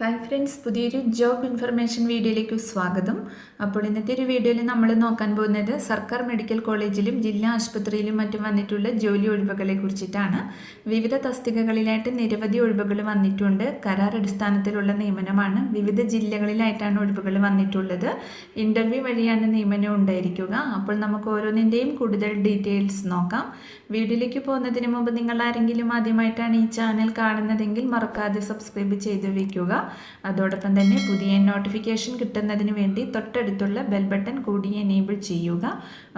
Hi friends, പുതിയൊരു job information വീഡിയോയിലേക്ക് സ്വാഗതം. അപ്പോൾ ഇന്നത്തെ ഒരു വീഡിയോയിൽ നമ്മൾ നോക്കാൻ പോകുന്നത് സർക്കാർ മെഡിക്കൽ കോളേജിലും ജില്ലാ ആശുപത്രിയിലും മറ്റും വന്നിട്ടുള്ള ജോലി ഒഴിവുകളെ കുറിച്ചിട്ടാണ്. വിവിധ തസ്തികകളിലായിട്ട് നിരവധി ഒഴിവുകൾ വന്നിട്ടുണ്ട്. കരാർ അടിസ്ഥാനത്തിലുള്ള നിയമനമാണ്. വിവിധ ജില്ലകളിലായിട്ടാണ് ഒഴിവുകൾ വന്നിട്ടുള്ളത്. ഇൻ്റർവ്യൂ വഴിയാണ് നിയമനം ഉണ്ടായിരിക്കുക. അപ്പോൾ നമുക്ക് ഓരോന്നിൻ്റെയും കൂടുതൽ ഡീറ്റെയിൽസ് നോക്കാം. വീഡിയോയിലേക്ക് പോകുന്നതിന് മുമ്പ് നിങ്ങൾ ആരെങ്കിലും ആദ്യമായിട്ടാണ് ഈ ചാനൽ കാണുന്നതെങ്കിൽ മറക്കാതെ സബ്സ്ക്രൈബ് ചെയ്ത് വയ്ക്കുക. അതോടൊപ്പം തന്നെ പുതിയ നോട്ടിഫിക്കേഷൻ കിട്ടുന്നതിന് വേണ്ടി തൊട്ടടുത്തുള്ള ബെൽ ബട്ടൺ കൂടി എനേബിൾ ചെയ്യുക.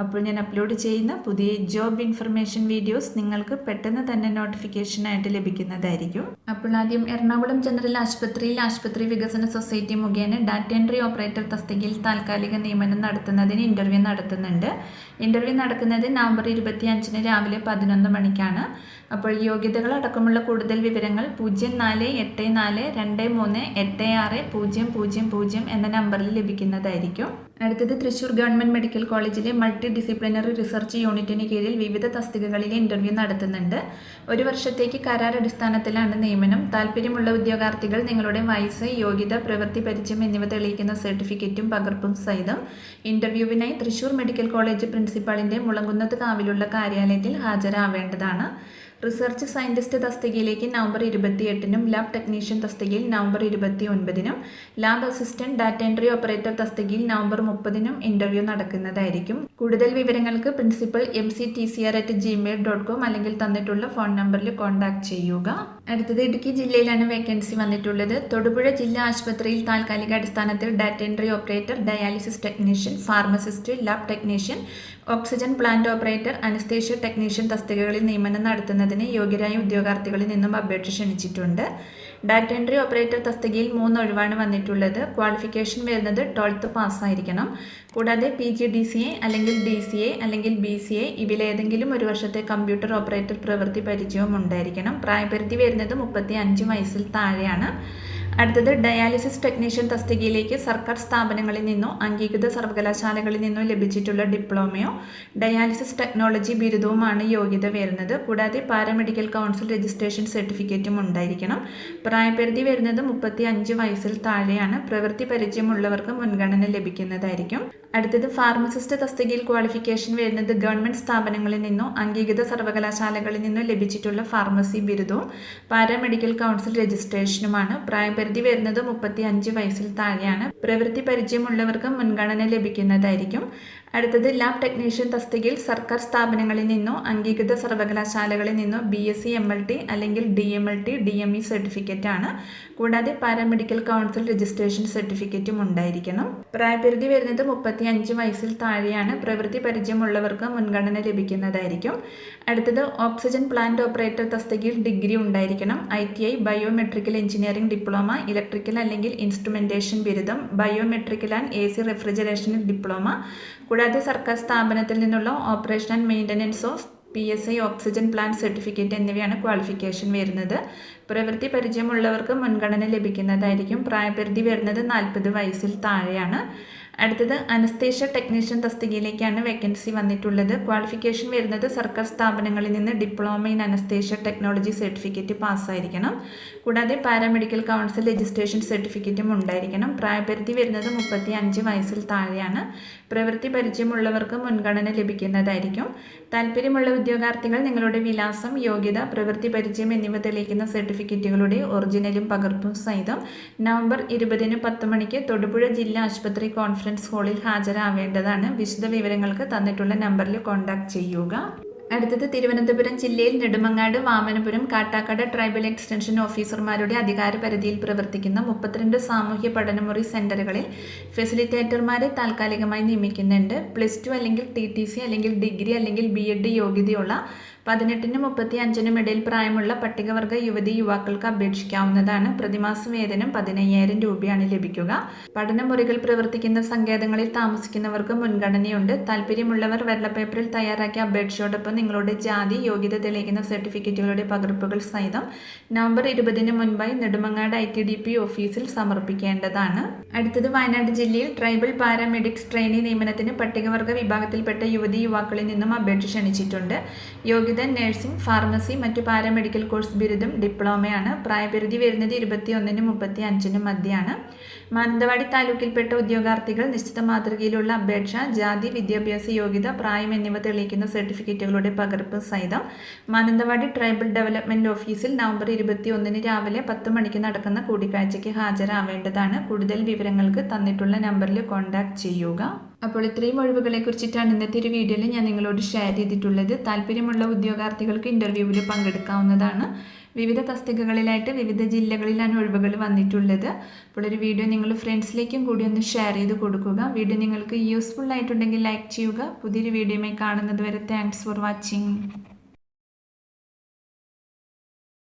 അപ്പോൾ ഞാൻ അപ്ലോഡ് ചെയ്യുന്ന പുതിയ ജോബ് ഇൻഫർമേഷൻ വീഡിയോസ് നിങ്ങൾക്ക് പെട്ടെന്ന് തന്നെ നോട്ടിഫിക്കേഷനായിട്ട് ലഭിക്കുന്നതായിരിക്കും. അപ്പോൾ ആദ്യം എറണാകുളം ജനറൽ ആശുപത്രിയിൽ ആശുപത്രി വികസന സൊസൈറ്റി മുഖേന ഡാറ്റ എൻട്രി ഓപ്പറേറ്റർ തസ്തികയിൽ താൽക്കാലിക നിയമനം നടത്തുന്നതിന് ഇൻ്റർവ്യൂ നടത്തുന്നുണ്ട്. ഇൻ്റർവ്യൂ നടക്കുന്നത് നവംബർ 25 രാവിലെ 11 മണിക്കാണ്. അപ്പോൾ യോഗ്യതകൾ അടക്കമുള്ള കൂടുതൽ വിവരങ്ങൾ 048423860000 എന്ന നമ്പറിൽ ലഭിക്കുന്നതായിരിക്കും. അടുത്തത് തൃശ്ശൂർ ഗവൺമെൻറ് മെഡിക്കൽ കോളേജിലെ മൾട്ടി ഡിസിപ്ലിനറി റിസർച്ച് യൂണിറ്റിന് കീഴിൽ വിവിധ തസ്തികകളിലെ ഇൻ്റർവ്യൂ നടത്തുന്നുണ്ട്. 1 വർഷത്തേക്ക് കരാർ അടിസ്ഥാനത്തിലാണ് നിയമനം. താല്പര്യമുള്ള ഉദ്യോഗാർത്ഥികൾ നിങ്ങളുടെ വയസ്സ്, യോഗ്യത, പ്രവൃത്തി പരിചയം എന്നിവ തെളിയിക്കുന്ന സർട്ടിഫിക്കറ്റും പകർപ്പും സഹിതം ഇൻ്റർവ്യൂവിനായി തൃശ്ശൂർ മെഡിക്കൽ കോളേജ് പ്രിൻസിപ്പാളിൻ്റെ മുളങ്കുന്നത്ത് കാവിലുള്ള കാര്യാലയത്തിൽ ഹാജരാവേണ്ടതാണ്. റിസർച്ച് സയൻറ്റിസ്റ്റ് തസ്തികയിലേക്ക് നവംബർ 28-നും ലാബ് ടെക്നീഷ്യൻ തസ്തികയിൽ നവംബർ 29-നും lab assistant data entry operator തസ്തികയിൽ നവംബർ 30-നും ഇൻ്റർവ്യൂ നടക്കുന്നതായിരിക്കും. കൂടുതൽ വിവരങ്ങൾക്ക് പ്രിൻസിപ്പൽ mctcr@gmail.com അല്ലെങ്കിൽ തന്നിട്ടുള്ള ഫോൺ നമ്പറിൽ കോൺടാക്ട് ചെയ്യുക. അടുത്തത് ഇടുക്കി ജില്ലയിലാണ് വേക്കൻസി വന്നിട്ടുള്ളത്. തൊടുപുഴ ജില്ലാ ആശുപത്രിയിൽ താൽക്കാലിക അടിസ്ഥാനത്തിൽ data entry operator, dialysis technician, pharmacist, lab technician, oxygen plant operator, anaesthesia technician തസ്തികകളിൽ നിയമനം നടത്തുന്നതിന് യോഗ്യരായ ഉദ്യോഗാർത്ഥികളിൽ നിന്നും അപേക്ഷ ക്ഷണിച്ചിട്ടുണ്ട്. ഡാറ്റ എൻട്രി ഓപ്പറേറ്റർ തസ്തികയിൽ 3 ഒഴിവാണ് വന്നിട്ടുള്ളത്. ക്വാളിഫിക്കേഷൻ വരുന്നത് 12th പാസ്സായിരിക്കണം. കൂടാതെ PGDCA അല്ലെങ്കിൽ DCA അല്ലെങ്കിൽ BCA ഇവയിലേതെങ്കിലും 1 വർഷത്തെ കമ്പ്യൂട്ടർ ഓപ്പറേറ്റർ പ്രവൃത്തി പരിചയവും ഉണ്ടായിരിക്കണം. പ്രായപരിധി വരുന്നത് 35 വയസ്സിൽ താഴെയാണ്. അടുത്തത് ഡയാലിസിസ് ടെക്നീഷ്യൻ തസ്തികയിലേക്ക് സർക്കാർ സ്ഥാപനങ്ങളിൽ നിന്നോ അംഗീകൃത സർവകലാശാലകളിൽ നിന്നോ ലഭിച്ചിട്ടുള്ള ഡിപ്ലോമയോ ഡയാലിസിസ് ടെക്നോളജി ബിരുദവുമാണ് യോഗ്യത വരുന്നത്. കൂടാതെ പാരാമെഡിക്കൽ കൗൺസിൽ രജിസ്ട്രേഷൻ സർട്ടിഫിക്കറ്റും ഉണ്ടായിരിക്കണം. പ്രായപരിധി വരുന്നത് 35 വയസ്സിൽ താഴെയാണ്. പ്രവൃത്തി പരിചയമുള്ളവർക്ക് മുൻഗണന ലഭിക്കുന്നതായിരിക്കും. അടുത്തത് ഫാർമസിസ്റ്റ് തസ്തികയിൽ ക്വാളിഫിക്കേഷൻ വരുന്നത് ഗവൺമെൻറ് സ്ഥാപനങ്ങളിൽ നിന്നോ അംഗീകൃത സർവകലാശാലകളിൽ നിന്നോ ലഭിച്ചിട്ടുള്ള ഫാർമസി ബിരുദവും പാരാമെഡിക്കൽ കൗൺസിൽ രജിസ്ട്രേഷനുമാണ്. പ്രായപരിധി വരുന്നത് 35 വയസ്സിൽ താഴെയാണ്. പ്രവൃത്തി പരിചയമുള്ളവർക്ക് മുൻഗണന ലഭിക്കുന്നതായിരിക്കും. അടുത്തത് ലാബ് ടെക്നീഷ്യൻ തസ്തികയിൽ സർക്കാർ സ്ഥാപനങ്ങളിൽ നിന്നോ അംഗീകൃത സർവകലാശാലകളിൽ നിന്നോ BSc MLT അല്ലെങ്കിൽ DMLT DME സർട്ടിഫിക്കറ്റ് ആണ്. കൂടാതെ പാരാമെഡിക്കൽ കൗൺസിൽ രജിസ്ട്രേഷൻ സർട്ടിഫിക്കറ്റും ഉണ്ടായിരിക്കണം. പ്രായപരിധി വരുന്നത് 35 വയസ്സിൽ താഴെയാണ്. പ്രവൃത്തി പരിചയമുള്ളവർക്ക് മുൻഗണന ലഭിക്കുന്നതായിരിക്കും. അടുത്തത് ഓക്സിജൻ പ്ലാന്റ് ഓപ്പറേറ്റർ തസ്തികയിൽ ഡിഗ്രി ഉണ്ടായിരിക്കണം. ITI biometrical engineering diploma, electrical അല്ലെങ്കിൽ ഇൻസ്ട്രുമെൻറ്റേഷൻ ബിരുദം, ബയോമെട്രിക്കൽ ആൻഡ് AC റെഫ്രിജറേഷനിൽ ഡിപ്ലോമ. കൂടാതെ സർക്കാർ സ്ഥാപനത്തിൽ നിന്നുള്ള operation and maintenance of PSI oxygen plant certificate എന്നിവയാണ് ക്വാളിഫിക്കേഷൻ വരുന്നത്. പ്രവൃത്തി പരിചയമുള്ളവർക്ക് മുൻഗണന ലഭിക്കുന്നതായിരിക്കും. പ്രായപരിധി വരുന്നത് 40 വയസ്സിൽ താഴെയാണ്. അടുത്തത് അനസ്തേഷ്യ ടെക്നീഷ്യൻ തസ്തികയിലേക്കാണ് വേക്കൻസി വന്നിട്ടുള്ളത്. ക്വാളിഫിക്കേഷൻ വരുന്നത് സർക്കാർ സ്ഥാപനങ്ങളിൽ നിന്ന് diploma in anaesthesia technology certificate പാസ്സായിരിക്കണം. കൂടാതെ പാരാമെഡിക്കൽ കൗൺസിൽ രജിസ്ട്രേഷൻ സർട്ടിഫിക്കറ്റും ഉണ്ടായിരിക്കണം. പ്രായപരിധി വരുന്നത് 35 വയസ്സിൽ താഴെയാണ്. പ്രവൃത്തി പരിചയമുള്ളവർക്ക് മുൻഗണന ലഭിക്കുന്നതായിരിക്കും. താല്പര്യമുള്ള ഉദ്യോഗാർത്ഥികൾ നിങ്ങളുടെ വിലാസം, യോഗ്യത, പ്രവൃത്തി പരിചയം എന്നിവ തെളിയിക്കുന്ന സർട്ടിഫിക്കറ്റുകളുടെ ഒറിജിനലും പകർപ്പും സഹിതം നവംബർ 20-ന് 10 മണിക്ക് തൊടുപുഴ ജില്ലാ ആശുപത്രി കോൺഫറൻസ് ഹാളിൽ ഹാജരാവേണ്ടതാണ്. വിശദ വിവരങ്ങൾക്ക് തന്നിട്ടുള്ള നമ്പറിൽ കോൺടാക്ട് ചെയ്യുക. അടുത്തത് തിരുവനന്തപുരം ജില്ലയിൽ നെടുമങ്ങാട്, വാമനപുരം, കാട്ടാക്കട ട്രൈബൽ എക്സ്റ്റൻഷൻ ഓഫീസർമാരുടെ അധികാര പരിധിയിൽ പ്രവർത്തിക്കുന്ന 32 സാമൂഹ്യ പഠനമുറി സെൻ്ററുകളിൽ ഫെസിലിറ്റേറ്റർമാരെ താൽക്കാലികമായി നിയമിക്കുന്നുണ്ട്. +2 അല്ലെങ്കിൽ TTC അല്ലെങ്കിൽ ഡിഗ്രി അല്ലെങ്കിൽ BEd യോഗ്യതയുള്ള 18-നും 35-നും ഇടയിൽ പ്രായമുള്ള പട്ടികവർഗ യുവതി യുവാക്കൾക്ക് അപേക്ഷിക്കാവുന്നതാണ്. പ്രതിമാസ വേതനം 15,000 രൂപയാണ് ലഭിക്കുക. പഠനമുറികൾ പ്രവർത്തിക്കുന്ന സങ്കേതങ്ങളിൽ താമസിക്കുന്നവർക്ക് മുൻഗണനയുണ്ട്. താല്പര്യമുള്ളവർ വെള്ള പേപ്പറിൽ തയ്യാറാക്കിയ അപേക്ഷയോടൊപ്പം നിങ്ങളുടെ ജാതി യോഗ്യത തെളിയിക്കുന്ന സർട്ടിഫിക്കറ്റുകളുടെ പകർപ്പുകൾ സഹിതം നവംബർ 20 മുൻപായി നെടുമങ്ങാട് ITDP ഓഫീസിൽ സമർപ്പിക്കേണ്ടതാണ്. അടുത്തത് വയനാട് ജില്ലയിൽ ട്രൈബൽ പാരാമെഡിക്സ് ട്രെയിനി നിയമനത്തിന് പട്ടികവർഗ വിഭാഗത്തിൽപ്പെട്ട യുവതി യുവാക്കളിൽ നിന്നും അപേക്ഷ ക്ഷണിച്ചിട്ടുണ്ട്. യോഗ്യത നഴ്സിംഗ്, ഫാർമസി, മറ്റു പാരാമെഡിക്കൽ കോഴ്സ് ബിരുദം, ഡിപ്ലോമയാണ്. പ്രായപരിധി വരുന്നത് 21-നും 35-നും മധ്യയാണ്. മാനന്തവാടി താലൂക്കിൽപ്പെട്ട ഉദ്യോഗാർത്ഥികൾ നിശ്ചിത മാതൃകയിലുള്ള അപേക്ഷ, ജാതി, വിദ്യാഭ്യാസ യോഗ്യത, പ്രായം എന്നിവ തെളിയിക്കുന്ന സർട്ടിഫിക്കറ്റുകളുടെ പകർപ്പ് സഹിതം മാനന്തവാടി ട്രൈബൽ ഡെവലപ്മെന്റ് ഓഫീസിൽ നവംബർ 21 രാവിലെ 10 മണിക്ക് നടക്കുന്ന കൂടിക്കാഴ്ചയ്ക്ക് ഹാജരാവേണ്ടതാണ്. കൂടുതൽ വിവരങ്ങൾക്ക് തന്നിട്ടുള്ള നമ്പറിൽ കോൺടാക്ട് ചെയ്യുക. അപ്പോൾ ഇത്രയും ഒഴിവുകളെ കുറിച്ചിട്ടാണ് ഇന്നത്തെ ഒരു വീഡിയോയിൽ ഞാൻ നിങ്ങളോട് ഷെയർ ചെയ്തിട്ടുള്ളത്. താല്പര്യമുള്ള ഉദ്യോഗാർത്ഥികൾക്ക് ഇൻ്റർവ്യൂവിൽ പങ്കെടുക്കാവുന്നതാണ്. വിവിധ തസ്തികകളിലായിട്ട് വിവിധ ജില്ലകളിലാണ് ഒഴിവുകൾ വന്നിട്ടുള്ളത്. അപ്പോൾ ഒരു വീഡിയോ നിങ്ങൾ ഫ്രണ്ട്സിലേക്കും കൂടി ഒന്ന് ഷെയർ ചെയ്ത് കൊടുക്കുക. വീഡിയോ നിങ്ങൾക്ക് യൂസ്ഫുൾ ആയിട്ടുണ്ടെങ്കിൽ ലൈക്ക് ചെയ്യുക. പുതിയൊരു വീഡിയോയുമായി കാണുന്നത് വരെ താങ്ക്സ് ഫോർ വാച്ചിങ്.